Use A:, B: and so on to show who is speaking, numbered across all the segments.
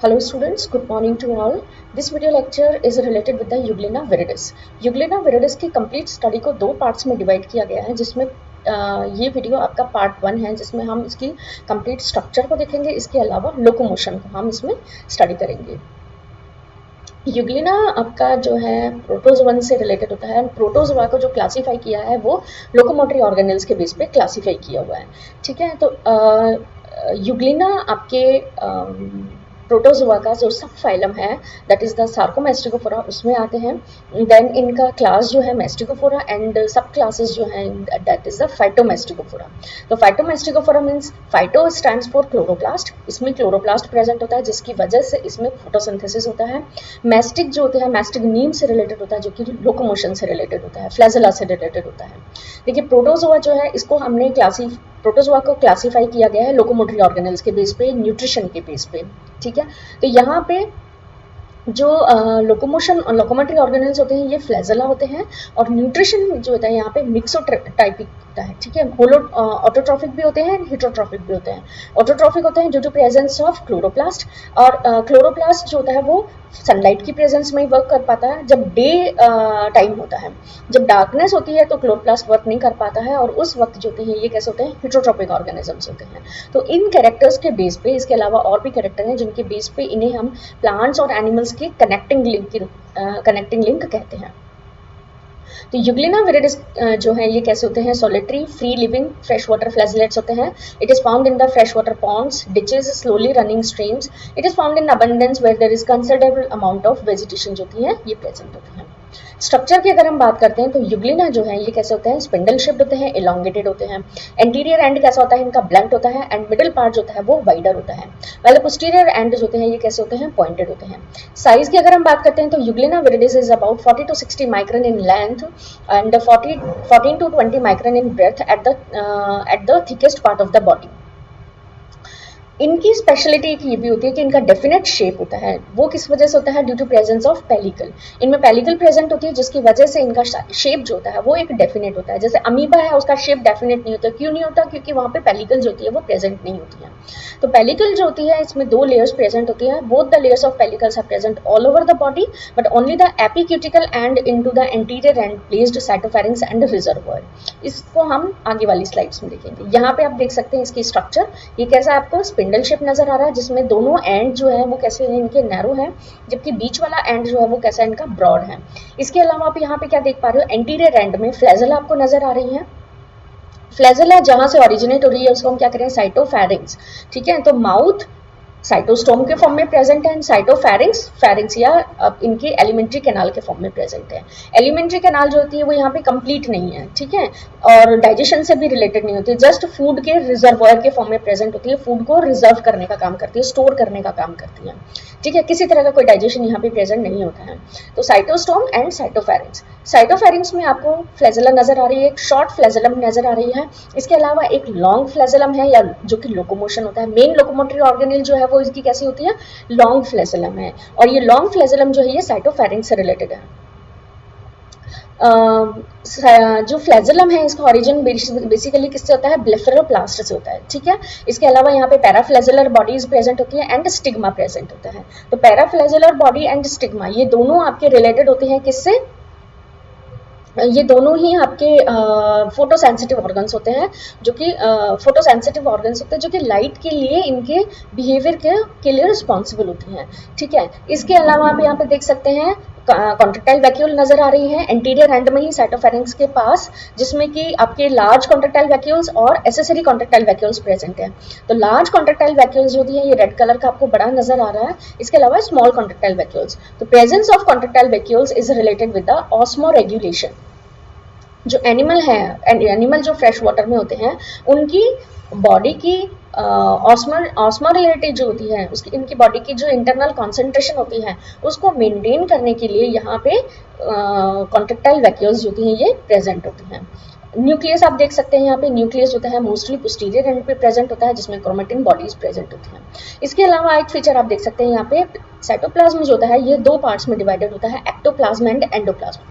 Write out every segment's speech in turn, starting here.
A: Hello students, good morning to all. This video lecture is related with the Euglena viridis. Euglena viridis की complete study को दो parts में divide किया गया है, जिसमें ये वीडियो आपका पार्ट 1 है, जिसमें हम इसकी कंप्लीट स्ट्रक्चर को देखेंगे। इसके अलावा लोकोमोशन को हम इसमें स्टडी करेंगे। यूग्लिना आपका जो है प्रोटोजोवन से रिलेटेड होता है। प्रोटोजोआ को जो क्लासीफाई किया है वो लोकोमोटरी ऑर्गेनल्स के बेस पे क्लासीफाई किया हुआ है। ठीक है, तो यूग्लिना आपके प्रोटोजोआ का जो सब फाइलम है दैट इज द सार्कोमेस्टिकोफोरा उसमें आते हैं। देन इनका क्लास जो है मेस्टिकोफोरा एंड सब क्लासेस जो हैं दैट इज द फाइटोमेस्टिकोफोरा। तो phytomastigophora means phyto stands for chloroplast. इसमें क्लोरोप्लास्ट प्रेजेंट होता है जिसकी वजह से इसमें फोटोसिंथेसिस होता है। मेस्टिक जो होता है मेस्टिक नीम से रिलेटेड होता है जो कि लोकोमोशन से रिलेटेड होता है, फ्लैजेला से रिलेटेड होता है। देखिए प्रोटोजोआ जो है इसको हमने प्रोटोजोआ को क्लासीफाई किया गया है लोकोमोटरी ऑर्गेनल्स के बेस पे, न्यूट्रिशन के बेस पे। ठीक है, तो यहाँ पे जो लोकोमोटरी ऑर्गेनल्स होते हैं ये फ्लैजेला होते हैं और न्यूट्रिशन जो होता है यहाँ पे मिक्सोटाइपिक होता है। ठीक है, होलो ऑटोट्रॉफिक भी होते हैं, हिटरोट्रॉफिक भी होते हैं। ऑटोट्रॉफिक होते हैं जो प्रेजेंस ऑफ क्लोरोप्लास्ट, और क्लोरोप्लास्ट जो होता है वो सनलाइट की प्रेजेंस में ही वर्क कर पाता है जब डे टाइम होता है। जब डार्कनेस होती है तो क्लोरोप्लास्ट वर्क नहीं कर पाता है, और उस वक्त जो होते हैं ये कैसे होते हैं, हिटरोट्रॉपिक ऑर्गेनिजम्स होते हैं। तो इन कैरेक्टर्स के बेस पे, इसके अलावा और भी कैरेक्टर हैं जिनके बेस पे इन्हें हम प्लांट्स और एनिमल्स की कनेक्टिंग लिंक कहते हैं। तो यूग्लिना विरिडिस जो है ये कैसे होते हैं, solitary free living fresh water flagellates होते हैं। It is found in the fresh water ponds, ditches, slowly running streams. It is found in abundance where there is considerable amount of vegetation जो होती है ये प्रेजेंट होती है। Structure की अगर हम बात करते हैं तो यूग्लिना जो है ये कैसे होते हैं, स्पिंडल शेप्ड होते हैं, एलोंगेटेड होते हैं। एंटीरियर एंड कैसा होता है इनका, ब्लंट होता है, एंड मिडिल पार्ट जो होता है वो वाइडर होता है। वाइल पोस्टीरियर एंड जो होते हैं ये कैसे होते हैं, पॉइंटेड होते हैं। साइज की अगर हम बात करते हैं तो Euglena viridis is about 40 to 60 micron in length and 14 to 20 micron in breadth at the thickest part of the body. इनकी स्पेशलिटी एक ये भी होती है कि इनका डेफिनेट शेप होता है। वो किस वजह से होता है, due to presence of pellicle. इनमें पेलिकल प्रेजेंट होती है जिसकी वजह से इनका शेप जो होता है वो एक डेफिनेट होता है। जैसे अमीबा है उसका शेप डेफिनेट नहीं होता, क्यों नहीं होता, क्योंकि वहाँ पे पेलिकल जो होती है वो प्रेजेंट नहीं होती है। तो पेलिकल जो होती है इसमें दो लेयर्स प्रेजेंट होती है। Both the layers of pellicles are present all over the body but only the epicuticle and into the anterior end placed cytopharynx and reservoir. इसको हम आगे वाली स्लाइड्स में देखेंगे। यहाँ पे आप देख सकते हैं इसकी स्ट्रक्चर, ये कैसा आपको स्पिंडल शेप नजर आ रहा है जिसमें दोनों एंड जो है वो कैसे इनके नैरो है, जबकि बीच वाला एंड जो है वो कैसा इनका ब्रॉड है। इसके अलावा आप यहाँ पे क्या देख पा रहे हो, एंटीरियर एंड में फ्लैजेला आपको नजर आ रही है। फ्लैजेला जहां से ओरिजिनेट हो रही है उसको हम क्या करें, साइटोफेरिंक्स। ठीक है, तो माउथ साइटोस्टोम के फॉर्म में प्रेजेंट है एंड साइटोफेरिंक्स या इनके एलिमेंट्री कैनाल के फॉर्म में प्रेजेंट है। एलिमेंट्री कैनाल जो होती है वो यहाँ पे कंप्लीट नहीं है। ठीक है, और डाइजेशन से भी रिलेटेड नहीं होती है, जस्ट फूड के रिजर्वोयर के फॉर्म में प्रेजेंट होती है। फूड को रिजर्व करने का काम करती है, स्टोर करने का काम करती है। ठीक है, किसी तरह का कोई डाइजेशन यहाँ पे प्रेजेंट नहीं होता है। तो साइटोस्टोम एंड साइटोफेरिंक्स में आपको फ्लैजेला नजर आ रही है, एक शॉर्ट फ्लैजेलम नजर आ रही है। इसके अलावा एक लॉन्ग फ्लैजेलम है या जो कि लोकोमोशन होता है। मेन लोकोमोटरी ऑर्गेनल जो है वो इसकी कैसी होती है, लॉन्ग फ्लैजेलम है, और ये लॉन्ग फ्लैजेलम जो है ये साइटोफेरिंक्स से रिलेटेड है। जो फ्लैजेलम है इसका ओरिजिन बेसिकली किससे होता है, ब्लेफेरोप्लास्ट से होता है। ठीक है, इसके अलावा यहाँ पे पैराफ्लैजेलर बॉडीज प्रेजेंट होती है एंड स्टिग्मा प्रेजेंट होता है। तो पैराफ्लैजेलर बॉडी एंड स्टिग्मा ये दोनों आपके रिलेटेड होते हैं किससे, ये दोनों ही आपके फोटो सेंसिटिव ऑर्गन्स होते हैं, जो कि फोटो सेंसिटिव ऑर्गन्स होते हैं जो कि लाइट के लिए इनके बिहेवियर के लिए रिस्पॉन्सिबल होती हैं। ठीक है, इसके अलावा आप यहाँ पे देख सकते हैं कॉन्ट्रेक्टाइल वैक्यूल नजर आ रही है एंटीरियर एंड में ही साइटोफेरिंक्स के पास, जिसमें कि आपके लार्ज कॉन्ट्रेक्टाइल वैक्यूल्स और एसेसरी कॉन्ट्रेक्टाइल वैक्यूल्स प्रेजेंट है। तो लार्ज कॉन्ट्रेक्टाइल वैक्यूल्स जो है ये रेड कलर का आपको बड़ा नजर आ रहा है। इसके अलावा स्मॉल कॉन्ट्रेक्टाइल वैक्यूल्स। तो presence of contractile vacuoles is related with the osmoregulation. जो एनिमल जो फ्रेश वाटर में होते हैं उनकी बॉडी की ऑस्मोरिलिटी जो होती है उसकी, इनकी बॉडी की जो इंटरनल कॉन्सेंट्रेशन होती है उसको मेंटेन करने के लिए यहाँ पे कॉन्ट्रेक्टाइल वैक्यूल्स जो होती हैं ये प्रेजेंट होती हैं। न्यूक्लियस आप देख सकते हैं यहाँ पे, न्यूक्लियस होता है मोस्टली पोस्टीरियर एंड पे प्रेजेंट होता है, जिसमें क्रोमेटिन बॉडीज प्रेजेंट होती हैं। इसके अलावा एक फीचर आप देख सकते हैं यहाँ पे, साइटोप्लाज्म जो होता है ये दो पार्ट्स में डिवाइडेड होता है, एक्टोप्लाज्म एंड एंडोप्लाज्म।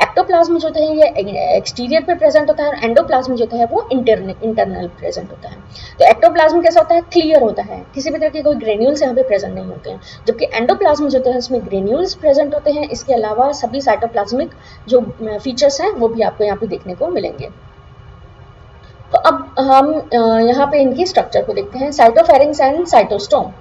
A: एक्टोप्लाज्म जो होता है ये एक्सटीरियर पे प्रेजेंट होता है, और एंडोप्लाज्म जो होता है वो इंटरनल प्रेजेंट होता है। तो एक्टोप्लाज्म कैसा होता है, क्लियर होता है, किसी भी तरह के कोई ग्रेन्यूल्स यहाँ पे प्रेजेंट नहीं होते हैं, जबकि एंडोप्लाज्म जो होता है उसमें ग्रेन्यूल्स प्रेजेंट होते हैं। इसके अलावा सभी साइटोप्लाज्मिक जो फीचर्स हैं वो भी आपको यहाँ पे देखने को मिलेंगे। तो अब हम यहाँ पे इनकी स्ट्रक्चर को देखते हैं, cytopharynx and cytostome.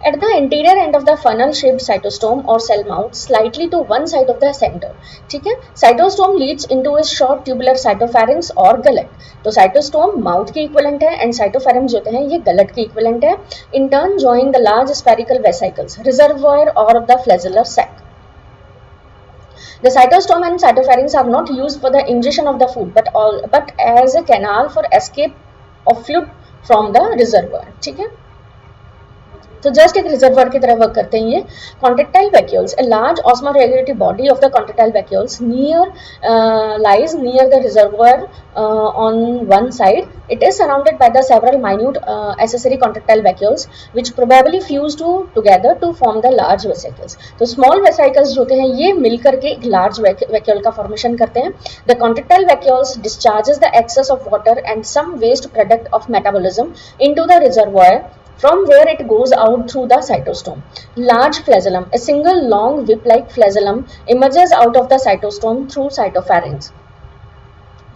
A: At the interior end of the funnel shaped cytostome और cell mouth slightly to one side of the centre, ठीक है। Cytostome leads into a short tubular cytopharynx और गलट। तो साइटोस्टोम माउथ के equivalent है and cytopharynx जो होते हैं ये गलट के इक्विवेलेंट है। In turn join the large spherical vesicles, reservoir और the flagellar sac. The cytostome and cytopharynx are not used for the ingestion of the food, but as a canal for escape of fluid from the reservoir, ठीक है। तो just एक reservoir की तरह work करते हैं ये। Contractile vacuoles, a large osmoregulatory body of the contractile vacuoles lies near the reservoir on one side. It is surrounded by the several minute accessory contractile vacuoles which probably fuse together to form the large vesicles. तो small vesicles जो होते हैं ये मिलकर के एक large vacuole का formation करते हैं। The contractile vacuoles discharges the excess of water and some waste product of metabolism into the reservoir, from where it goes out through the cytostome. Large flagellum, a single long whip-like flagellum emerges out of the cytostome through cytopharynx.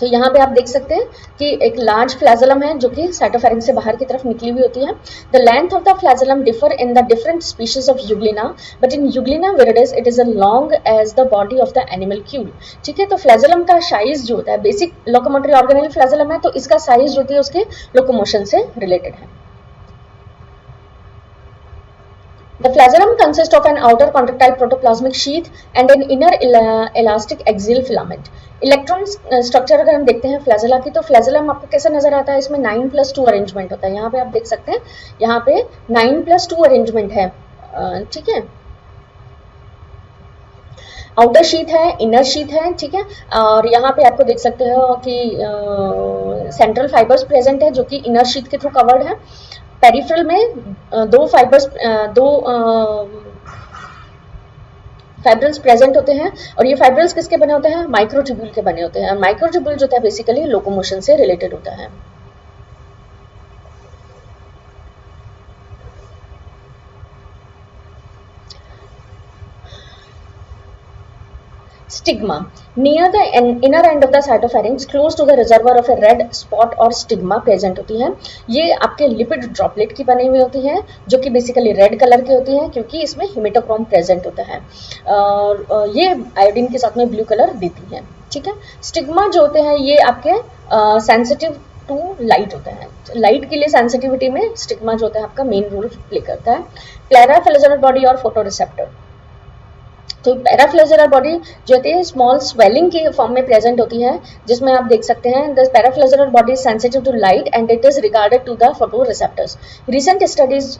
A: तो यहाँ पे आप देख सकते हैं कि एक large flagellum है जो कि साइटोफेरिंक्स से बाहर की तरफ निकली हुई होती है। The length of the flagellum differ in the different species of Euglena, but in Euglena viridis it is a long as the body of the animal क्यूल, ठीक है। तो फ्लैजेलम का साइज जो होता है, बेसिक लोकोमोटरी ऑर्गेनल फ्लैजेलम है, तो इसका साइज जो होती है उसके लोकोमोशन से रिलेटेड है। The flagellum consists of an outer contractile protoplasmic sheath and an inner elastic axial filament. Electron structure अगर हम देखते हैं फ्लैजेला की, तो फ्लैजेलम आपको कैसा नजर आता है, इसमें 9+2 अरेंजमेंट होता है। यहाँ पे आप देख सकते हैं, यहाँ पे 9+2 अरेंजमेंट है, ठीक है। आउटर शीथ है, इनर शीथ है, ठीक है। और यहाँ पे आपको देख सकते हो कि सेंट्रल फाइबर्स प्रेजेंट है जो कि इनर शीथ के थ्रू कवर्ड है। पेरिफेरल में दो फाइब्रल्स प्रेजेंट होते हैं, और ये फाइब्रल्स किसके बने होते हैं, माइक्रोट्यूब्यूल के बने होते हैं। माइक्रोट्यूब्यूल जो होता है बेसिकली लोकोमोशन से रिलेटेड होता है। Stigma. Near the inner end of the cytopharynx, close to the reservoir of a red spot or stigma present होती है। ये आपके लिपिड ड्रॉपलेट की बनी हुई होती है जो कि बेसिकली रेड कलर की होती है, क्योंकि इसमें हेमेटोक्रोम प्रेजेंट होता है, और ये आयोडीन के साथ में ब्लू कलर देती है, ठीक है। स्टिग्मा जो होते हैं ये आपके सेंसिटिव टू लाइट होता है, लाइट के लिए सेंसिटिविटी में स्टिग्मा जो होता है आपका मेन रोल प्ले करता है। पैराफ्लैजेलर बॉडी और फोटो रिसेप्टर, तो पैराफ्लैजेलर बॉडी जो होती है स्मॉल स्वेलिंग के फॉर्म में प्रेजेंट होती है, जिसमें आप देख सकते हैं the paraflagellar body is sensitive to light and it is regarded to the photoreceptors. Recent studies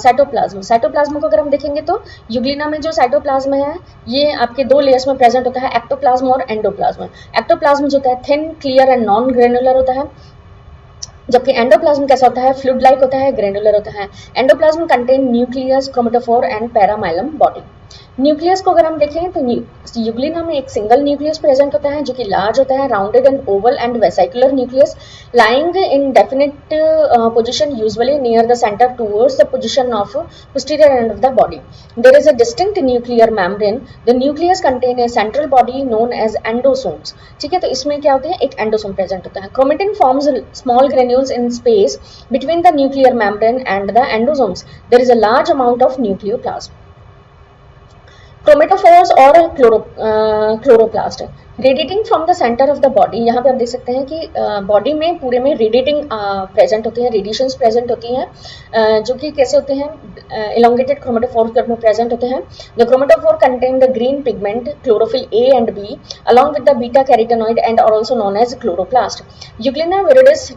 A: cytoplasm को अगर हम देखेंगे तो यूग्लिना में जो साइटोप्लाज्म है ये आपके दो लेयर्स में प्रेजेंट होता है, एक्टोप्लाज्म और एंडोप्लाज्म। एक्टोप्लाज्म जो होता है thin, clear and non granular होता है, जबकि एंडोप्लाज्म कैसा होता है, फ्लूइड लाइक होता है, ग्रेनुलर होता है। Endoplasm contain nucleus, chromatophore and paramylum body. Nucleus को अगर हम देखें तो यूग्लिना में एक सिंगल न्यूक्लियस प्रेजेंट होता है जो कि लार्ज होता है, rounded and oval and vesicular nucleus lying in definite position usually near the centre towards the position of posterior end of the body. There is a distinct nuclear membrane. The nucleus contain a central body known as endosomes, ठीक है। तो इसमें क्या होते हैं, एक endosome present होता है। Chromatin forms small granules in space between the nuclear membrane and the endosomes. There is a large amount of nucleoplasm. Chromatophores और chloroplast radiating from the centre of the body. यहाँ पे आप देख सकते हैं कि बॉडी में पूरे में रेडिएटिंग प्रेजेंट होती है, रेडिएशंस प्रेजेंट होती हैं जो कि कैसे होते हैं, elongated chromatophore में प्रेजेंट होते हैं। The chromatophore contain the green pigment chlorophyll a and b along with the beta carotenoid and are also known as chloroplast. Euglena viridis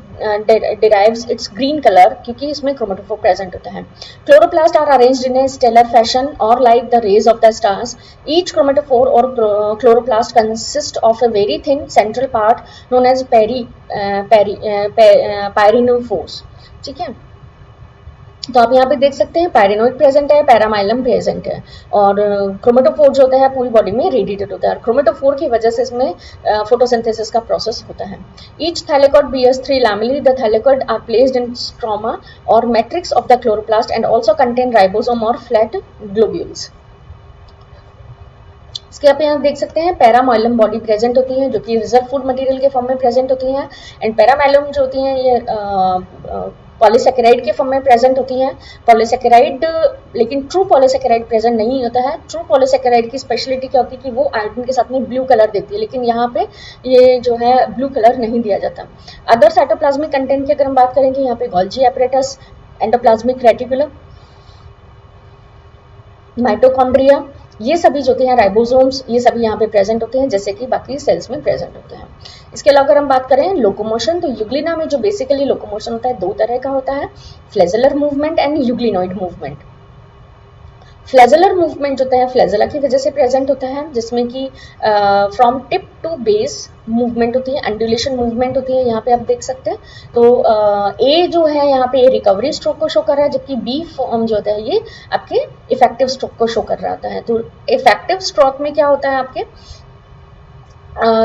A: derives its green color क्योंकि इसमें क्रोमेटोफोर प्रेजेंट होता है। Chloroplast are arranged in a stellar fashion or like the rays of the stars. Each chromatophore or chloroplast consists consist of a very thin central part known as pyrenophores. ठीक है, तो आप यहाँ पे देख सकते हैं पायरिनोइड प्रेजेंट है, पैरामाइलम प्रेजेंट है, और क्रोमेटोफोर जो होता है पूरी बॉडी में रेडिएटेड होता है, और क्रोमेटोफोर की वजह से इसमें फोटोसिंथेसिस का प्रोसेस होता है। Each thylakoid bears 3 lamellae. The thylakoid are placed in stroma और matrix of the chloroplast and also contain ribosome और फ्लैट ग्लोब्यूल्स। इसके आप यहाँ देख सकते हैं पैरामाइलम बॉडी प्रेजेंट होती है जो कि रिजर्व फूड मटेरियल के फॉर्म में प्रेजेंट होती हैं, एंड पैरामाइलम जो होती हैं ये पॉलीसेकेराइड के फॉर्म में प्रेजेंट होती हैं। पॉलीसेकेराइड, लेकिन ट्रू पॉलीसेकेराइड प्रेजेंट नहीं होता है। ट्रू पॉलीसेकेराइड की स्पेशलिटी क्या होती है कि वो आयोडीन के साथ में ब्लू कलर देती है, लेकिन यहाँ पे ये जो है ब्लू कलर नहीं दिया जाता। अदर साइटोप्लाज्मिक कंटेंट की अगर हम बात करेंगे, यहाँ पे Golgi apparatus, endoplasmic reticulum, mitochondria, ये सभी जो होते हैं राइबोसोम्स, ये सभी यहाँ पे प्रेजेंट होते हैं जैसे कि बाकी सेल्स में प्रेजेंट होते हैं। इसके अलावा अगर हम बात करें लोकोमोशन, तो यूग्लिना में जो बेसिकली लोकोमोशन होता है दो तरह का होता है, flagellar movement and euglenoid movement. Flagellar movement जो होता है फ्लैजेला की वजह से प्रेजेंट होता है, जिसमें कि from tip to base movement होती है, एंडुलेशन मूवमेंट होती है, यहाँ पे आप देख सकते हैं। तो ए जो है यहाँ पे रिकवरी स्ट्रोक को शो कर रहा है, जबकि बी फॉर्म जो होता है ये आपके इफेक्टिव स्ट्रोक को शो कर रहा होता है। तो इफेक्टिव स्ट्रोक में क्या होता है आपके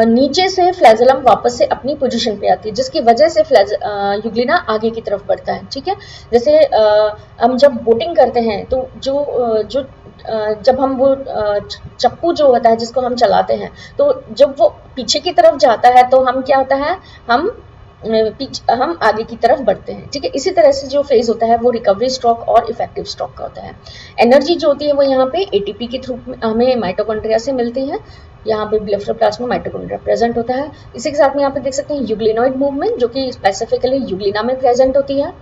A: नीचे से फ्लैजेलम वापस से अपनी पोजीशन पे आती है, जिसकी वजह से यूग्लिना आगे की तरफ बढ़ता है। ठीक है, जैसे हम जब बोटिंग करते हैं तो जब हम वो चप्पू जो होता है जिसको हम चलाते हैं, तो जब वो पीछे की तरफ जाता है तो हम क्या होता है, हम आगे की तरफ बढ़ते हैं। ठीक है, इसी तरह से जो फेज होता है वो रिकवरी स्ट्रोक और इफेक्टिव स्ट्रोक का होता है। एनर्जी जो होती है वो यहाँ पे एटीपी के थ्रू हमें माइटोकॉन्ड्रिया से मिलती है। यहाँ पे ब्लेफरोप्लास्ट में माइटोकॉन्ड्रिया प्रेजेंट होता है। इसी के साथ में यहाँ पे देख सकते हैं यूग्लिनॉइड मूवमेंट जो कि स्पेसिफिकली यूग्लिना में प्रेजेंट होती है।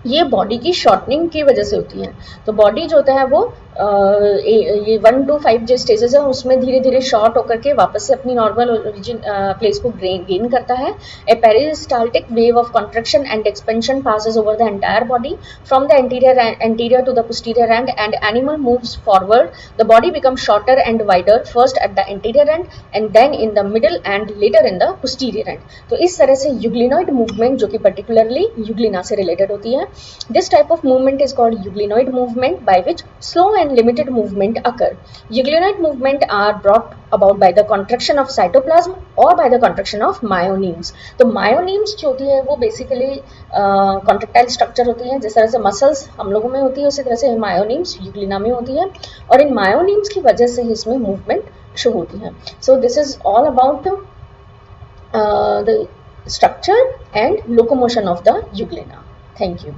A: ये बॉडी की शॉर्टनिंग की वजह से होती है। तो बॉडी जो होता है वो ये 1 to 5 जो स्टेजेस है उसमें धीरे धीरे शॉर्ट होकर के वापस से अपनी नॉर्मल ओरिजिन प्लेस को गेन करता है। A peristaltic wave of contraction and expansion passes over the entire body from the anterior to the posterior end, and animal moves forward. The body becomes shorter and wider first at the anterior end and then in the middle and later in the posterior end. तो इस तरह से euglenoid movement जो कि particularly Euglena से related होती है। This type of movement is called euglenoid movement, by which slow and limited movement occur. Euglenoid movement are brought about by the contraction of cytoplasm or by the contraction of myonemes. तो myonemes जो होती है वो basically contractile structure होती है। जिस तरह से मसल्स हम लोगों में होती है उसी तरह से myonemes यूग्लिना में होती है, और इन myonemes की वजह से ही इसमें मूवमेंट शो होती है। So this is all about the structure and locomotion of the euglena. Thank you.